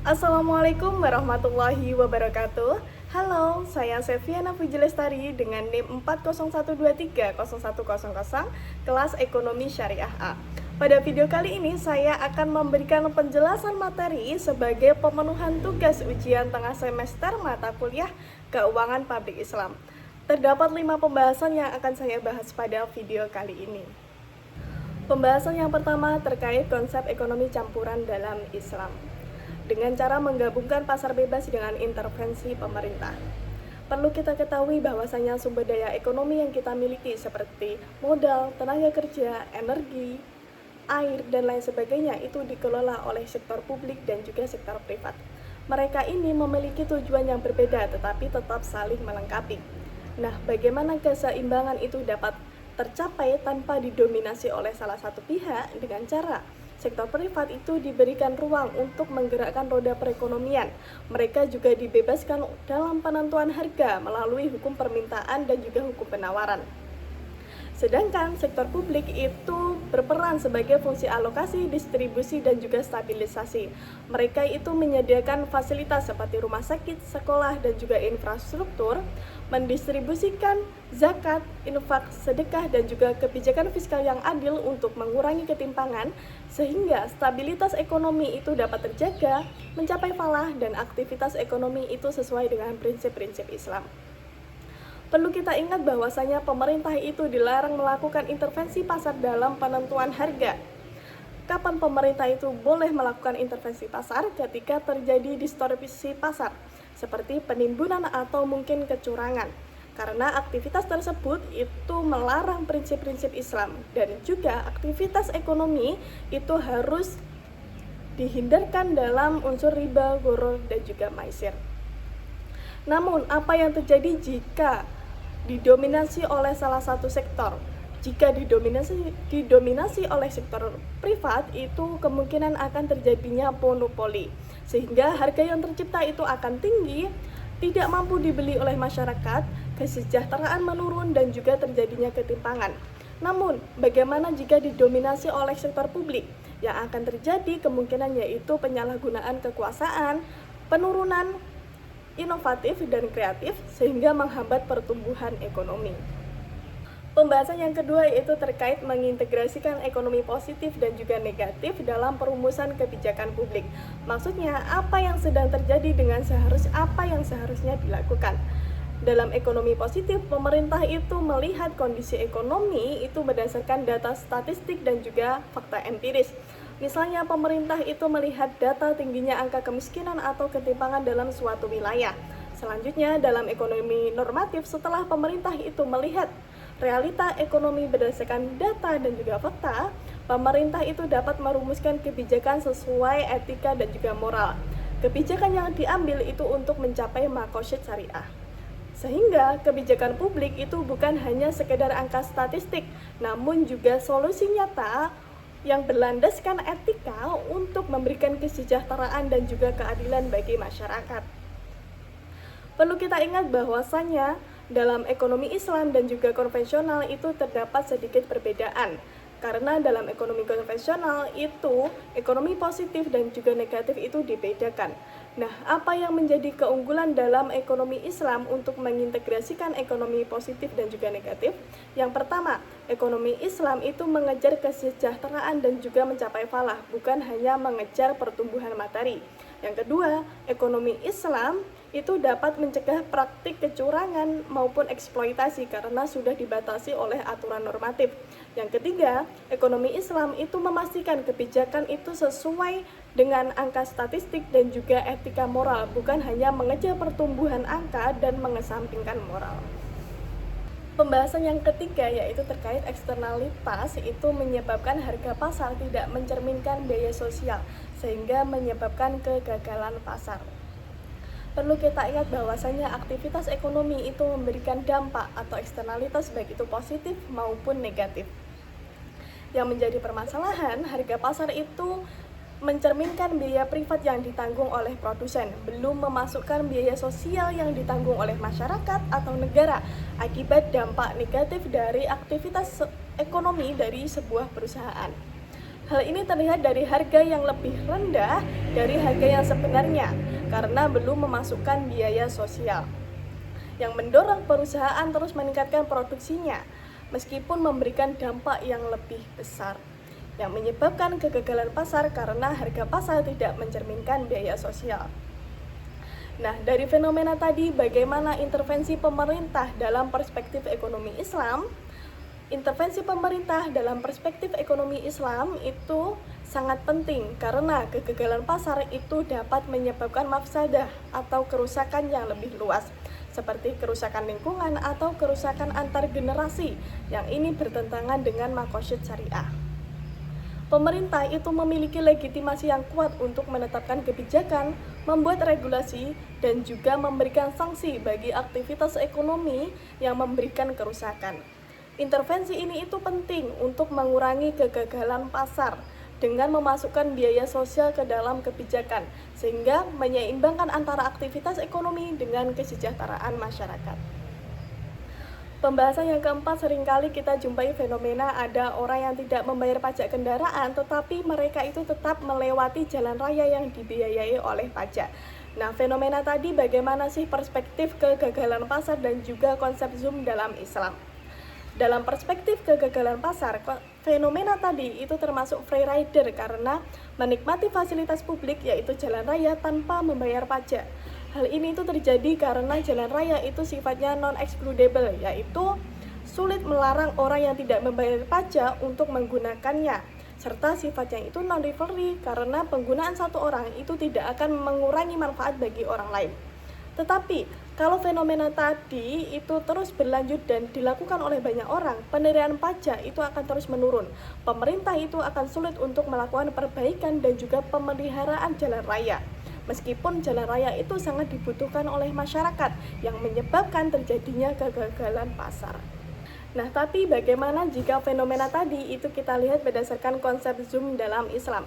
Assalamualaikum warahmatullahi wabarakatuh. Halo, saya Seviana Pujilestari dengan NIM 401230100 kelas Ekonomi Syariah A. Pada video kali ini saya akan memberikan penjelasan materi sebagai pemenuhan tugas ujian tengah semester mata kuliah Keuangan Publik Islam. Terdapat 5 pembahasan yang akan saya bahas pada video kali ini. Pembahasan yang pertama terkait konsep ekonomi campuran dalam Islam, dengan cara menggabungkan pasar bebas dengan intervensi pemerintah. Perlu kita ketahui bahwasanya sumber daya ekonomi yang kita miliki seperti modal, tenaga kerja, energi, air, dan lain sebagainya itu dikelola oleh sektor publik dan juga sektor privat. Mereka ini memiliki tujuan yang berbeda tetapi tetap saling melengkapi. Nah, bagaimana keseimbangan itu dapat tercapai tanpa didominasi oleh salah satu pihak dengan cara sektor privat itu diberikan ruang untuk menggerakkan roda perekonomian. Mereka juga dibebaskan dalam penentuan harga melalui hukum permintaan dan juga hukum penawaran. Sedangkan sektor publik itu berperan sebagai fungsi alokasi, distribusi, dan juga stabilisasi. Mereka itu menyediakan fasilitas seperti rumah sakit, sekolah, dan juga infrastruktur, mendistribusikan zakat, infak, sedekah, dan juga kebijakan fiskal yang adil untuk mengurangi ketimpangan, sehingga stabilitas ekonomi itu dapat terjaga, mencapai falah, dan aktivitas ekonomi itu sesuai dengan prinsip-prinsip Islam. Perlu kita ingat bahwasanya pemerintah itu dilarang melakukan intervensi pasar dalam penentuan harga. Kapan pemerintah itu boleh melakukan intervensi pasar? Ketika terjadi distorsi pasar, seperti penimbunan atau mungkin kecurangan. Karena aktivitas tersebut itu melarang prinsip-prinsip Islam, dan juga aktivitas ekonomi itu harus dihindarkan dalam unsur riba, gharar, dan juga maisir. Namun, apa yang terjadi jika didominasi oleh salah satu sektor? Jika didominasi oleh sektor privat, itu kemungkinan akan terjadinya monopoli, sehingga harga yang tercipta itu akan tinggi, tidak mampu dibeli oleh masyarakat, kesejahteraan menurun, dan juga terjadinya ketimpangan. Namun, bagaimana jika didominasi oleh sektor publik? Yang akan terjadi kemungkinan yaitu penyalahgunaan kekuasaan, penurunan inovatif dan kreatif, sehingga menghambat pertumbuhan ekonomi. Pembahasan yang kedua yaitu terkait mengintegrasikan ekonomi positif dan juga negatif dalam perumusan kebijakan publik. Maksudnya, apa yang sedang terjadi dengan apa yang seharusnya dilakukan. Dalam ekonomi positif, pemerintah itu melihat kondisi ekonomi itu berdasarkan data statistik dan juga fakta empiris. Misalnya, pemerintah itu melihat data tingginya angka kemiskinan atau ketimpangan dalam suatu wilayah. Selanjutnya, dalam ekonomi normatif, setelah pemerintah itu melihat realita ekonomi berdasarkan data dan juga fakta, pemerintah itu dapat merumuskan kebijakan sesuai etika dan juga moral. Kebijakan yang diambil itu untuk mencapai maqasid syariah. Sehingga kebijakan publik itu bukan hanya sekedar angka statistik, namun juga solusi nyata yang berlandaskan etika untuk memberikan kesejahteraan dan juga keadilan bagi masyarakat. Perlu kita ingat bahwasanya dalam ekonomi Islam dan juga konvensional itu terdapat sedikit perbedaan. Karena dalam ekonomi konvensional itu ekonomi positif dan juga negatif itu dibedakan. Nah, apa yang menjadi keunggulan dalam ekonomi Islam untuk mengintegrasikan ekonomi positif dan juga negatif? Yang pertama, ekonomi Islam itu mengejar kesejahteraan dan juga mencapai falah, bukan hanya mengejar pertumbuhan materi. Yang kedua, ekonomi Islam itu dapat mencegah praktik kecurangan maupun eksploitasi karena sudah dibatasi oleh aturan normatif. Yang ketiga, ekonomi Islam itu memastikan kebijakan itu sesuai dengan angka statistik dan juga etika moral, bukan hanya mengejar pertumbuhan angka dan mengesampingkan moral. Pembahasan yang ketiga yaitu terkait eksternalitas itu menyebabkan harga pasar tidak mencerminkan biaya sosial, sehingga menyebabkan kegagalan pasar. Perlu kita ingat bahwasanya aktivitas ekonomi itu memberikan dampak atau eksternalitas baik itu positif maupun negatif. Yang menjadi permasalahan, harga pasar itu mencerminkan biaya privat yang ditanggung oleh produsen, belum memasukkan biaya sosial yang ditanggung oleh masyarakat atau negara akibat dampak negatif dari aktivitas ekonomi dari sebuah perusahaan. Hal ini terlihat dari harga yang lebih rendah dari harga yang sebenarnya karena belum memasukkan biaya sosial, yang mendorong perusahaan terus meningkatkan produksinya meskipun memberikan dampak yang lebih besar, yang menyebabkan kegagalan pasar karena harga pasar tidak mencerminkan biaya sosial. Nah, dari fenomena tadi, bagaimana intervensi pemerintah dalam perspektif ekonomi Islam? Intervensi pemerintah dalam perspektif ekonomi Islam itu sangat penting karena kegagalan pasar itu dapat menyebabkan mafsadah atau kerusakan yang lebih luas, seperti kerusakan lingkungan atau kerusakan antar generasi yang ini bertentangan dengan maqasid syariah. Pemerintah itu memiliki legitimasi yang kuat untuk menetapkan kebijakan, membuat regulasi, dan juga memberikan sanksi bagi aktivitas ekonomi yang memberikan kerusakan. Intervensi ini itu penting untuk mengurangi kegagalan pasar dengan memasukkan biaya sosial ke dalam kebijakan, sehingga menyeimbangkan antara aktivitas ekonomi dengan kesejahteraan masyarakat. Pembahasan yang keempat, seringkali kita jumpai fenomena ada orang yang tidak membayar pajak kendaraan, tetapi mereka itu tetap melewati jalan raya yang dibiayai oleh pajak. Nah, fenomena tadi bagaimana sih perspektif kegagalan pasar dan juga konsep Zoom dalam Islam? Dalam perspektif kegagalan pasar, fenomena tadi itu termasuk free rider karena menikmati fasilitas publik yaitu jalan raya tanpa membayar pajak. Hal ini itu terjadi karena jalan raya itu sifatnya non-excludable, yaitu sulit melarang orang yang tidak membayar pajak untuk menggunakannya, serta sifatnya itu non-rivalry karena penggunaan satu orang itu tidak akan mengurangi manfaat bagi orang lain. Tetapi, kalau fenomena tadi itu terus berlanjut dan dilakukan oleh banyak orang, penerimaan pajak itu akan terus menurun. Pemerintah itu akan sulit untuk melakukan perbaikan dan juga pemeliharaan jalan raya. Meskipun jalan raya itu sangat dibutuhkan oleh masyarakat yang menyebabkan terjadinya kegagalan pasar. Nah, tapi bagaimana jika fenomena tadi itu kita lihat berdasarkan konsep Zoom dalam Islam?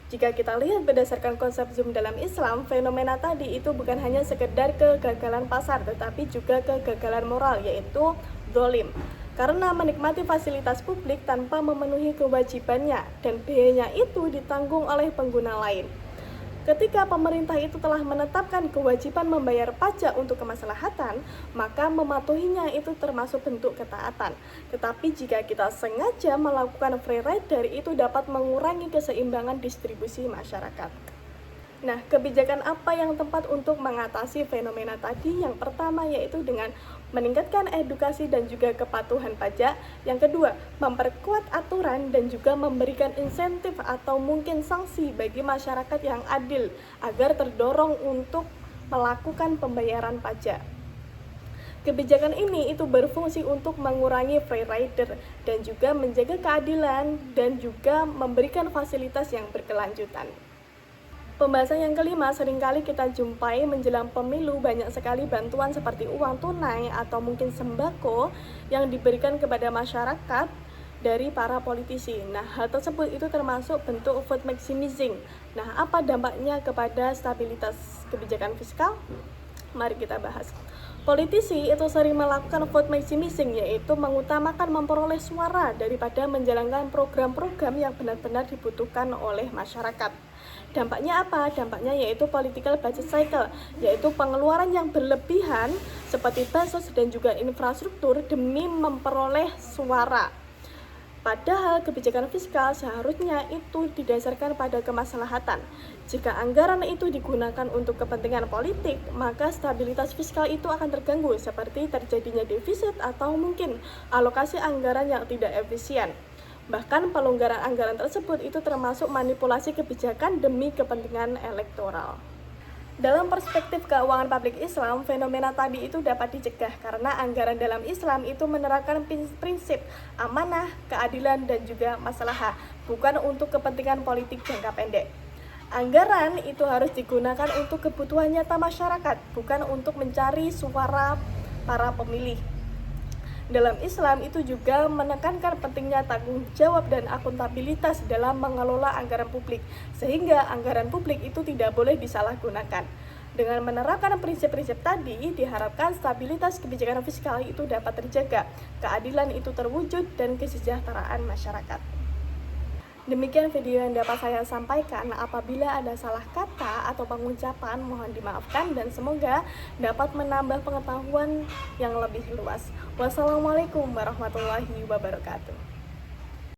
Jika kita lihat berdasarkan konsep Zoom dalam Islam, fenomena tadi itu bukan hanya sekedar kegagalan pasar, tetapi juga kegagalan moral, yaitu zalim. Karena menikmati fasilitas publik tanpa memenuhi kewajibannya, dan biayanya itu ditanggung oleh pengguna lain. Ketika pemerintah itu telah menetapkan kewajiban membayar pajak untuk kemaslahatan, maka mematuhinya itu termasuk bentuk ketaatan. Tetapi jika kita sengaja melakukan free rider, itu dapat mengurangi keseimbangan distribusi masyarakat. Nah, kebijakan apa yang tepat untuk mengatasi fenomena tadi? Yang pertama yaitu dengan meningkatkan edukasi dan juga kepatuhan pajak. Yang kedua, memperkuat aturan dan juga memberikan insentif atau mungkin sanksi bagi masyarakat yang adil agar terdorong untuk melakukan pembayaran pajak. Kebijakan ini itu berfungsi untuk mengurangi free rider dan juga menjaga keadilan dan juga memberikan fasilitas yang berkelanjutan. Pembahasan yang kelima, seringkali kita jumpai menjelang pemilu banyak sekali bantuan seperti uang tunai atau mungkin sembako yang diberikan kepada masyarakat dari para politisi. Nah, hal tersebut itu termasuk bentuk vote maximizing. Nah, apa dampaknya kepada stabilitas kebijakan fiskal? Mari kita bahas. Politisi itu sering melakukan vote maximizing, yaitu mengutamakan memperoleh suara daripada menjalankan program-program yang benar-benar dibutuhkan oleh masyarakat. Dampaknya apa? Dampaknya yaitu political budget cycle, yaitu pengeluaran yang berlebihan seperti bansos dan juga infrastruktur demi memperoleh suara. Padahal kebijakan fiskal seharusnya itu didasarkan pada kemaslahatan. Jika anggaran itu digunakan untuk kepentingan politik, maka stabilitas fiskal itu akan terganggu seperti terjadinya defisit atau mungkin alokasi anggaran yang tidak efisien. Bahkan pelonggaran anggaran tersebut itu termasuk manipulasi kebijakan demi kepentingan elektoral. Dalam perspektif keuangan publik Islam, fenomena tadi itu dapat dicegah karena anggaran dalam Islam itu menerapkan prinsip amanah, keadilan, dan juga maslahah, bukan untuk kepentingan politik jangka pendek. Anggaran itu harus digunakan untuk kebutuhan nyata masyarakat, bukan untuk mencari suara para pemilih. Dalam Islam itu juga menekankan pentingnya tanggung jawab dan akuntabilitas dalam mengelola anggaran publik, sehingga anggaran publik itu tidak boleh disalahgunakan. Dengan menerapkan prinsip-prinsip tadi, diharapkan stabilitas kebijakan fiskal itu dapat terjaga, keadilan itu terwujud, dan kesejahteraan masyarakat. Demikian video yang dapat saya sampaikan. Apabila ada salah kata atau pengucapan, mohon dimaafkan dan semoga dapat menambah pengetahuan yang lebih luas. Wassalamualaikum warahmatullahi wabarakatuh.